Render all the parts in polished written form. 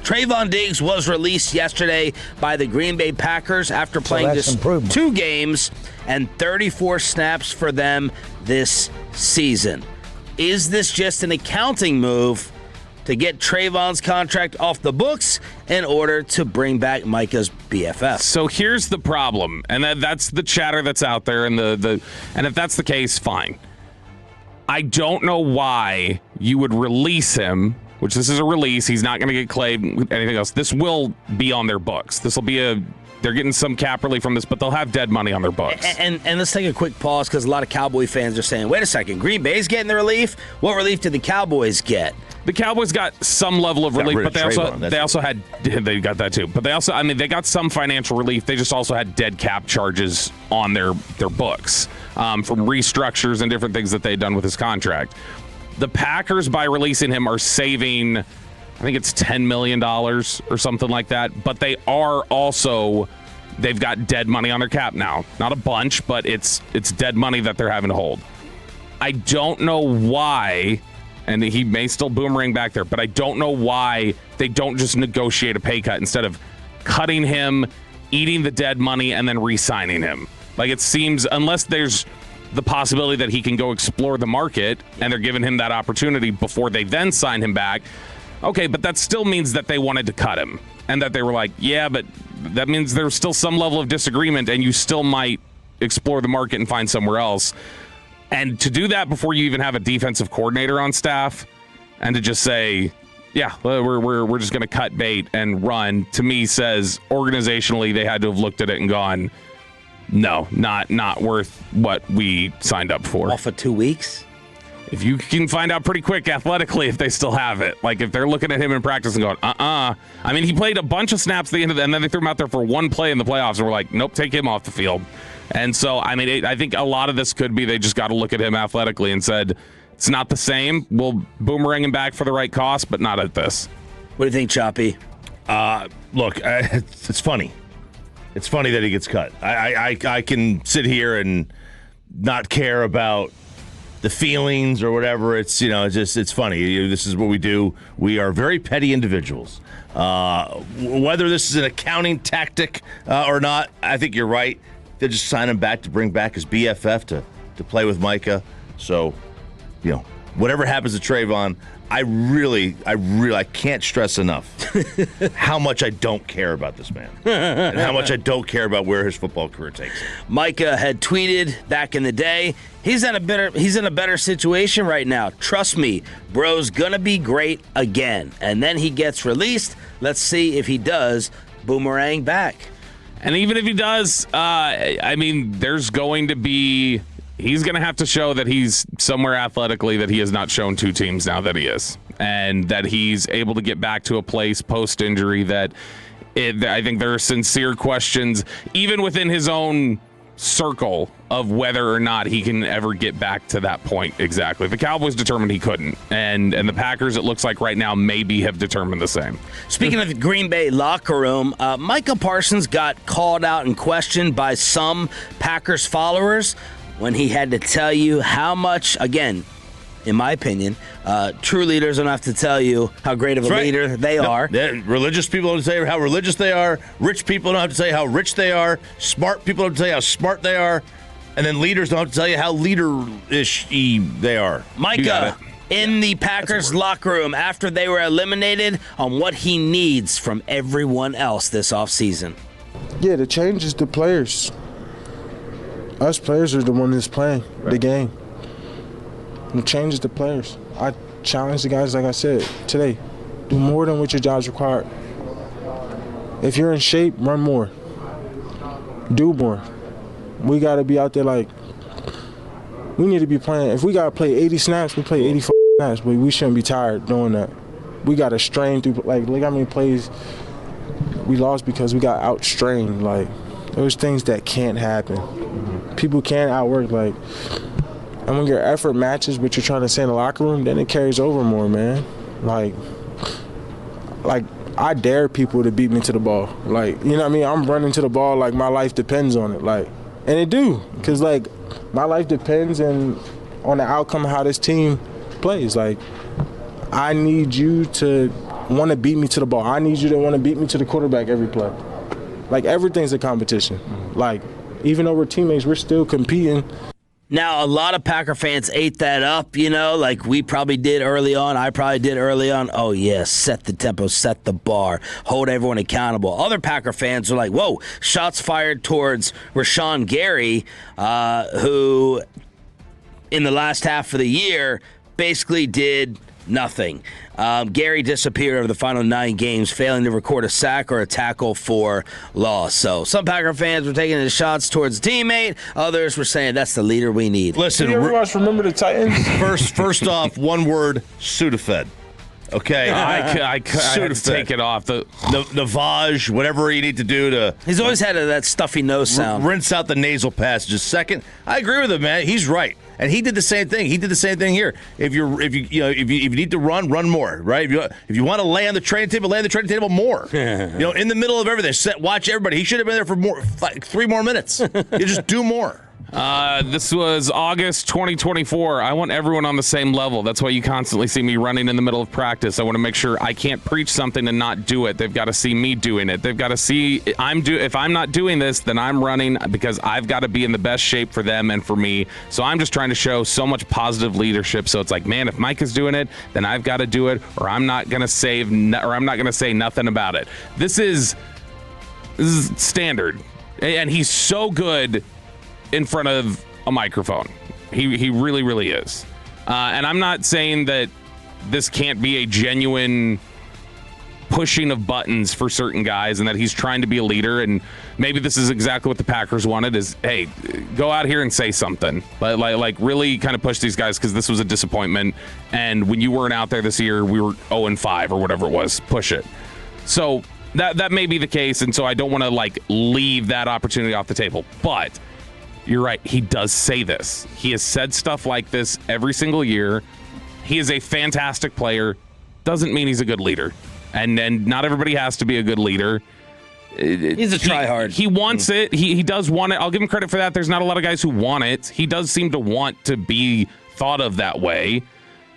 Trayvon Diggs was released yesterday by the Green Bay Packers after playing just 2 games and 34 snaps for them this season. Is this just an accounting move to get Trayvon's contract off the books in order to bring back Micah's BFF? So here's the problem, and that's the chatter that's out there, and and if that's the case, fine. I don't know why you would release him, which this is a release. He's not going to get claimed with anything else. This will be on their books. This will be they're getting some cap relief from this, but they'll have dead money on their books. And let's take a quick pause because a lot of Cowboy fans are saying, wait a second, Green Bay's getting the relief? What relief did the Cowboys get? The Cowboys got some level of relief, but they also had they got that too. But they got some financial relief. They just also had dead cap charges on their books from restructures and different things that they'd done with his contract. The Packers, by releasing him, are saving, I think it's $10 million or something like that. But they've got dead money on their cap now. Not a bunch, but it's dead money that they're having to hold. I don't know why, and he may still boomerang back there, but I don't know why they don't just negotiate a pay cut instead of cutting him, eating the dead money, and then re-signing him. Like, it seems, unless there's the possibility that he can go explore the market and they're giving him that opportunity before they then sign him back. Okay, but that still means that they wanted to cut him and that they were like, yeah, but that means there's still some level of disagreement and you still might explore the market and find somewhere else. And to do that before you even have a defensive coordinator on staff and to just say, yeah, we're just going to cut bait and run, to me says organizationally they had to have looked at it and gone, no, not worth what we signed up for. Off for 2 weeks? If you can find out pretty quick athletically if they still have it. Like, if they're looking at him in practice and going, I mean, he played a bunch of snaps at the end of and then they threw him out there for one play in the playoffs and we're like, nope, take him off the field. And so, I mean, I think a lot of this could be they just got to look at him athletically and said, it's not the same. We'll boomerang him back for the right cost, but not at this. What do you think, Choppy? Look, it's funny. It's funny that he gets cut. I can sit here and not care about the feelings or whatever. It's, it's funny. This is what we do. We are very petty individuals. Whether this is an accounting tactic or not, I think you're right. They'll just sign him back to bring back his BFF to play with Micah. So, whatever happens to Trayvon, I can't stress enough how much I don't care about this man and how much I don't care about where his football career takes him. Micah had tweeted back in the day, he's in a better situation right now. Trust me, bro's gonna be great again. And then he gets released. Let's see if he does boomerang back. And even if he does, I mean, he's going to have to show that he's somewhere athletically that he has not shown 2 teams now that he is. And that he's able to get back to a place post-injury that I think there are sincere questions, even within his own circle, of whether or not he can ever get back to that point exactly. The Cowboys determined he couldn't. And the Packers, it looks like right now, maybe have determined the same. Speaking of the Green Bay locker room, Micah Parsons got called out and questioned by some Packers followers when he had to tell you how much, again, in my opinion, true leaders don't have to tell you how great of a leader they are. Religious people don't say how religious they are. Rich people don't have to say how rich they are. Smart people don't have to tell you how smart they are. And then leaders don't have to tell you how leader-ish they are. Micah, in the Packers locker room after they were eliminated, on what he needs from everyone else this offseason. Yeah, the change is the players. Us players are the one that's playing the game. The change is the players. I challenge the guys, like I said, today. Do more than what your job's required. If you're in shape, run more. Do more. We got to be out there we need to be playing. If we got to play 80 snaps, we play 80 snaps, but we shouldn't be tired doing that. We got to strain through, look how many plays we lost because we got outstrained. Those things that can't happen. People can't outwork, and when your effort matches what you're trying to say in the locker room, then it carries over more, man. I dare people to beat me to the ball. You know what I mean? I'm running to the ball like my life depends on it. And it do, because, my life depends on the outcome of how this team plays. I need you to want to beat me to the ball. I need you to want to beat me to the quarterback every play. Like, everything's a competition. Like, even though we're teammates, we're still competing. Now, a lot of Packer fans ate that up, like we probably did early on. I probably did early on. Oh, yeah, set the tempo, set the bar, hold everyone accountable. Other Packer fans are like, whoa, shots fired towards Rashawn Gary, who in the last half of the year basically did nothing. Gary disappeared over the final 9 games, failing to record a sack or a tackle for loss. So some Packer fans were taking the shots towards the teammate. Others were saying that's the leader we need. Listen, did you ever watch Remember the Titans? First off, one word: Sudafed. Okay, I had to take it off. The Navage, whatever you need to do to. He's always had that stuffy nose sound. Rinse out the nasal passages. Second, I agree with him, man. He's right, and he did the same thing. He did the same thing here. If you need to run more, right? If you want to lay on the training table, lay on the training table more. In the middle of everything, watch everybody. He should have been there for 3 more minutes. You just do more. This was August 2024. I want everyone on the same level. That's why you constantly see me running in the middle of practice. I want to make sure I can't preach something and not do it. They've got to see me doing it. They've got to see if I'm not doing this, then I'm running because I've got to be in the best shape for them and for me. So I'm just trying to show so much positive leadership. So it's like, man, if Mike is doing it, then I've got to do it, or I'm not going to say nothing about it. This is standard, and he's so good in front of a microphone. He really, really is. And I'm not saying that this can't be a genuine pushing of buttons for certain guys and that he's trying to be a leader. And maybe this is exactly what the Packers wanted is, hey, go out here and say something. Like really kind of push these guys because this was a disappointment. And when you weren't out there this year, we were 0-5 or whatever it was. Push it. So that may be the case. And so I don't want to leave that opportunity off the table. But you're right. He does say this. He has said stuff like this every single year. He is a fantastic player. Doesn't mean he's a good leader. And not everybody has to be a good leader. He's a tryhard. He wants it. He does want it. I'll give him credit for that. There's not a lot of guys who want it. He does seem to want to be thought of that way.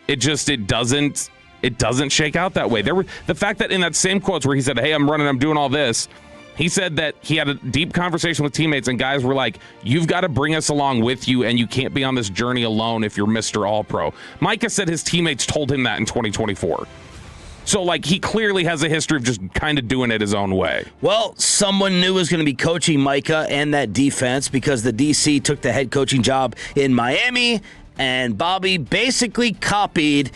It doesn't shake out that way. The fact that in that same quotes where he said, hey, I'm running, I'm doing all this, he said that he had a deep conversation with teammates and guys were like, you've got to bring us along with you and you can't be on this journey alone if you're Mr. All-Pro. Micah said his teammates told him that in 2024. So, he clearly has a history of just kind of doing it his own way. Well, someone new is going to be coaching Micah and that defense because the DC took the head coaching job in Miami, and Bobby basically copied,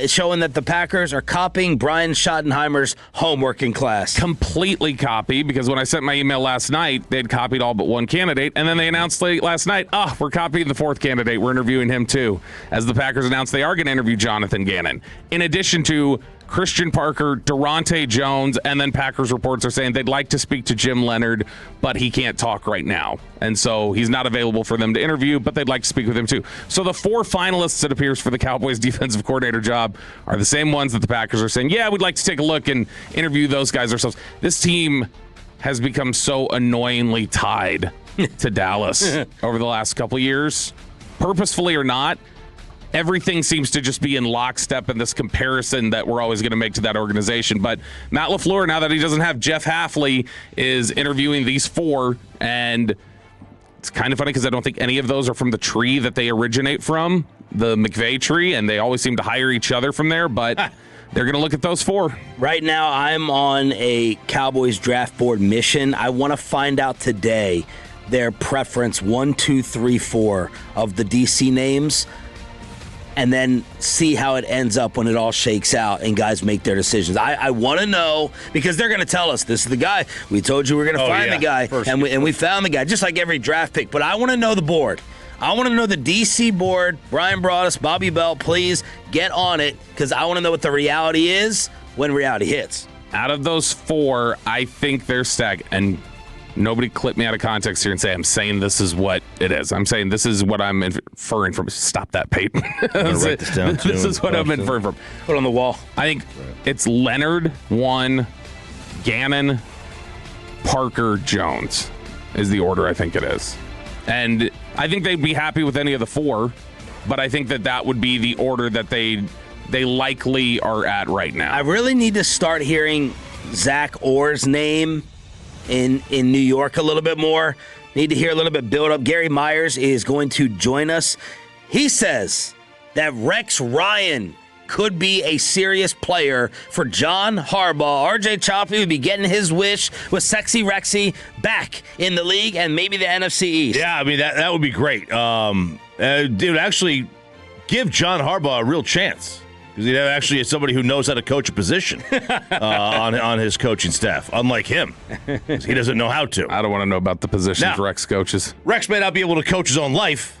showing that the Packers are copying Brian Schottenheimer's homework in class. Completely copy, because when I sent my email last night, they'd copied all but one candidate, and then they announced late last night, we're copying the 4th candidate. We're interviewing him too, as the Packers announced they are going to interview Jonathan Gannon. In addition to Christian Parker, Durante Jones, and then Packers reports are saying they'd like to speak to Jim Leonard, but he can't talk right now. And so he's not available for them to interview, but they'd like to speak with him too. So the 4 finalists, it appears, for the Cowboys defensive coordinator job are the same ones that the Packers are saying, yeah, we'd like to take a look and interview those guys ourselves. This team has become so annoyingly tied to Dallas over the last couple of years, purposefully or not. Everything seems to just be in lockstep in this comparison that we're always going to make to that organization. But Matt LaFleur, now that he doesn't have Jeff Hafley, is interviewing these 4. And it's kind of funny because I don't think any of those are from the tree that they originate from, the McVay tree. And they always seem to hire each other from there. But they're going to look at those 4. Right now, I'm on a Cowboys draft board mission. I want to find out today their preference 1, 2, 3, 4 of the DC names, and then see how it ends up when it all shakes out and guys make their decisions. I want to know, because they're going to tell us, this is the guy. We told you we were going to find the guy, and we found the guy, just like every draft pick. But I want to know the board. I want to know the DC board. Brian Broaddus, Bobby Belt, please get on it, because I want to know what the reality is when reality hits. Out of those 4, I think they're stacked. And nobody clip me out of context here and say I'm saying this is what it is. I'm saying this is what I'm inferring from. Stop that, Peyton. Write this down too. This is what I'm inferring from. Put it on the wall. I think it's Leonard 1, Gannon, Parker, Jones is the order I think it is. And I think they'd be happy with any of the 4, but I think that would be the order that they they likely are at right now. I really need to start hearing Zach Orr's name in New York a little bit more. Need to hear a little bit build up. Gary Myers is going to join us. He says that Rex Ryan could be a serious player for John Harbaugh. RJ Choppy would be getting his wish with Sexy Rexy back in the league and maybe the NFC East. Yeah, I mean, that would be great. It would actually give John Harbaugh a real chance because he actually is somebody who knows how to coach a position on his coaching staff, unlike him. He doesn't know how to. I don't want to know about the positions Now, Rex coaches. Rex may not be able to coach his own life,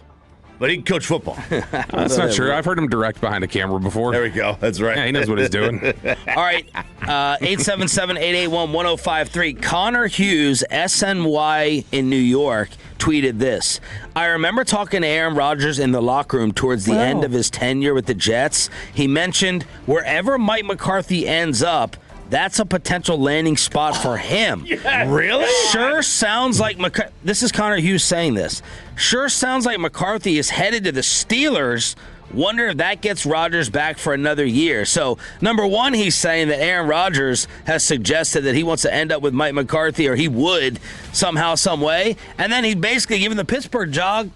but he can coach football. That's not true. I've heard him direct behind a camera before. There we go. That's right. Yeah, he knows what he's doing. All right, 877-881-1053. Connor Hughes, SNY in New York, tweeted this. I remember talking to Aaron Rodgers in the locker room towards the end of his tenure with the Jets. He mentioned wherever Mike McCarthy ends up, that's a potential landing spot for him. Yeah. Really? Sure sounds like this is Connor Hughes saying this. Sure sounds like McCarthy is headed to the Steelers. Wonder if that gets Rodgers back for another year. So, number one, he's saying that Aaron Rodgers has suggested that he wants to end up with Mike McCarthy, or he would somehow, some way. And then he's basically giving the Pittsburgh job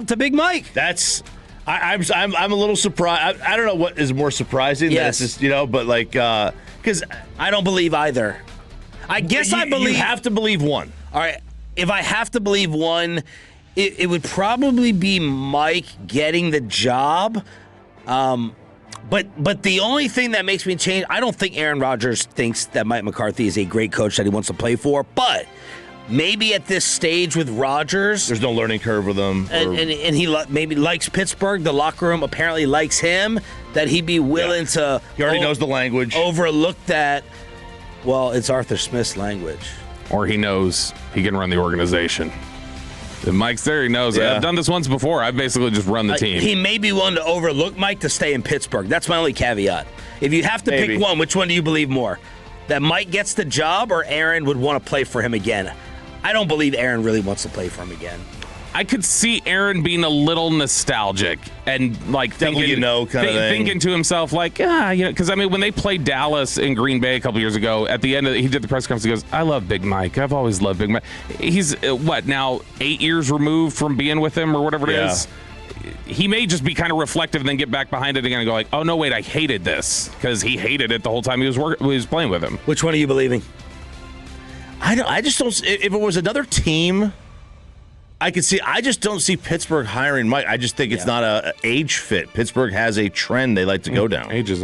to Big Mike. That's. I'm a little surprised. I don't know what is more surprising. Yes. That's just, but like, because I don't believe either. I guess I believe. You have to believe one. All right. If I have to believe one, it would probably be Mike getting the job. But the only thing that makes me change, I don't think Aaron Rodgers thinks that Mike McCarthy is a great coach that he wants to play for. But maybe at this stage with Rodgers, there's no learning curve with him, and he maybe likes Pittsburgh. The locker room apparently likes him. That he'd be willing to. He already knows the language. Overlook that. Well, it's Arthur Smith's language. Or he knows he can run the organization. If Mike's there, he knows. Yeah. I've done this once before. I've basically just run the team. He may be willing to overlook Mike to stay in Pittsburgh. That's my only caveat. If you have to pick one, which one do you believe more? That Mike gets the job or Aaron would want to play for him again? I don't believe Aaron really wants to play for him again. I could see Aaron being a little nostalgic and like thinking to himself like, because I mean, when they played Dallas in Green Bay a couple years ago, at the end he did the press conference. He goes, "I love Big Mike. I've always loved Big Mike." He's now 8 years removed from being with him or whatever it is. He may just be kind of reflective and then get back behind it again and go like, "Oh no, wait, I hated this," because he hated it the whole time he was playing with him. Which one are you believing? I just don't. If it was another team, I could see. I just don't see Pittsburgh hiring Mike. I just think it's not a age fit. Pittsburgh has a trend they like to go down. Ageism.